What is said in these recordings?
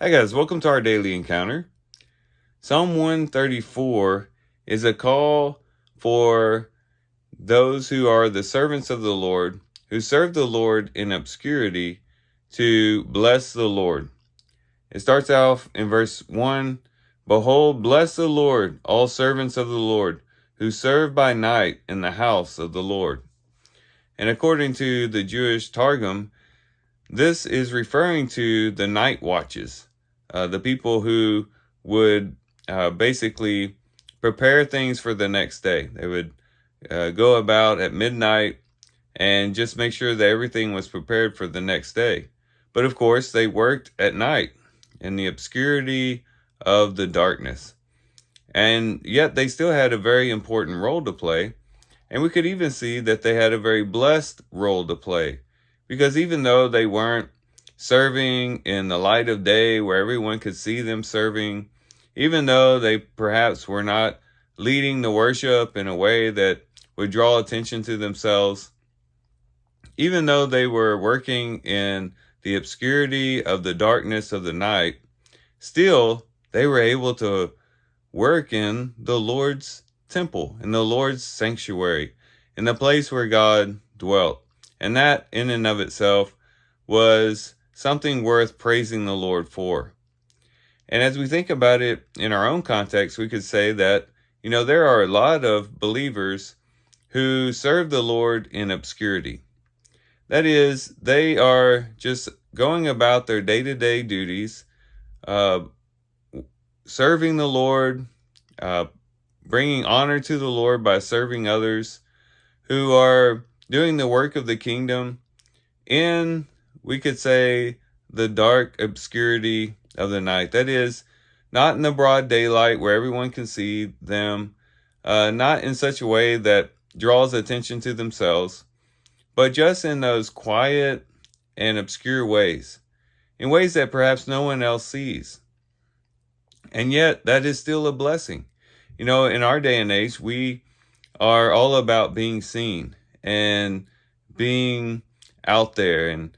Hi guys, welcome to our daily encounter. Psalm 134 is a call for those who are the servants of the Lord, who serve the Lord in obscurity, to bless the Lord. It starts off in verse 1, Behold, bless the Lord, all servants of the Lord, who serve by night in the house of the Lord. And according to the Jewish Targum, this is referring to the night watches, the people who would basically prepare things for the next day. They would go about at midnight and just make sure that everything was prepared for the next day. But of course, they worked at night in the obscurity of the darkness. And yet they still had a very important role to play. And we could even see that they had a very blessed role to play. Because even though they weren't serving in the light of day where everyone could see them serving, even though they perhaps were not leading the worship in a way that would draw attention to themselves, even though they were working in the obscurity of the darkness of the night, still they were able to work in the Lord's temple, in the Lord's sanctuary, in the place where God dwelt. And that in and of itself was something worth praising the Lord for. And as we think about it in our own context, we could say that, there are a lot of believers who serve the Lord in obscurity. That is, they are just going about their day-to-day duties, serving the Lord, bringing honor to the Lord by serving others, who are doing the work of the kingdom in, we could say, the dark obscurity of the night. That is, not in the broad daylight where everyone can see them, not in such a way that draws attention to themselves, but just in those quiet and obscure ways, in ways that perhaps no one else sees. And yet, that is still a blessing. In our day and age, we are all about being seen and being out there and,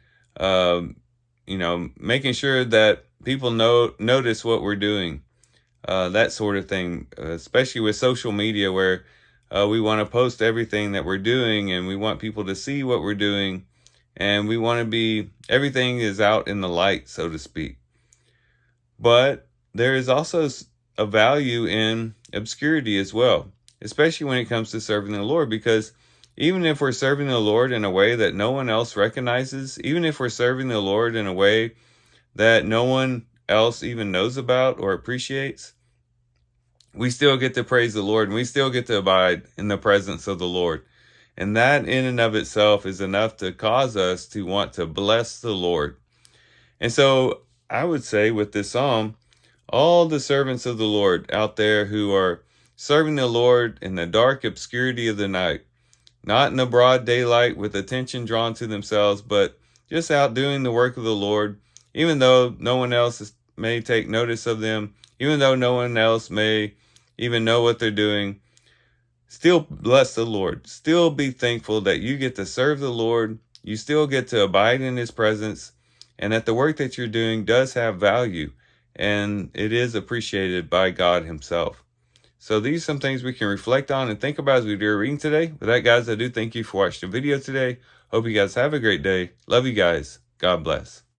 making sure that people notice what we're doing, that sort of thing, especially with social media where we want to post everything that we're doing and we want people to see what we're doing, and we want to everything is out in the light, so to speak. But there is also a value in obscurity as well, especially when it comes to serving the Lord, because even if we're serving the Lord in a way that no one else recognizes, even if we're serving the Lord in a way that no one else even knows about or appreciates, we still get to praise the Lord, and we still get to abide in the presence of the Lord. And that in and of itself is enough to cause us to want to bless the Lord. And so I would say with this psalm, all the servants of the Lord out there who are serving the Lord in the dark obscurity of the night, not in the broad daylight with attention drawn to themselves, but just out doing the work of the Lord, even though no one else may take notice of them, even though no one else may even know what they're doing, still bless the Lord. Still be thankful that you get to serve the Lord. You still get to abide in His presence, and that the work that you're doing does have value, and it is appreciated by God Himself. So these are some things we can reflect on and think about as we do our reading today. With that, guys, I do thank you for watching the video today. Hope you guys have a great day. Love you guys. God bless.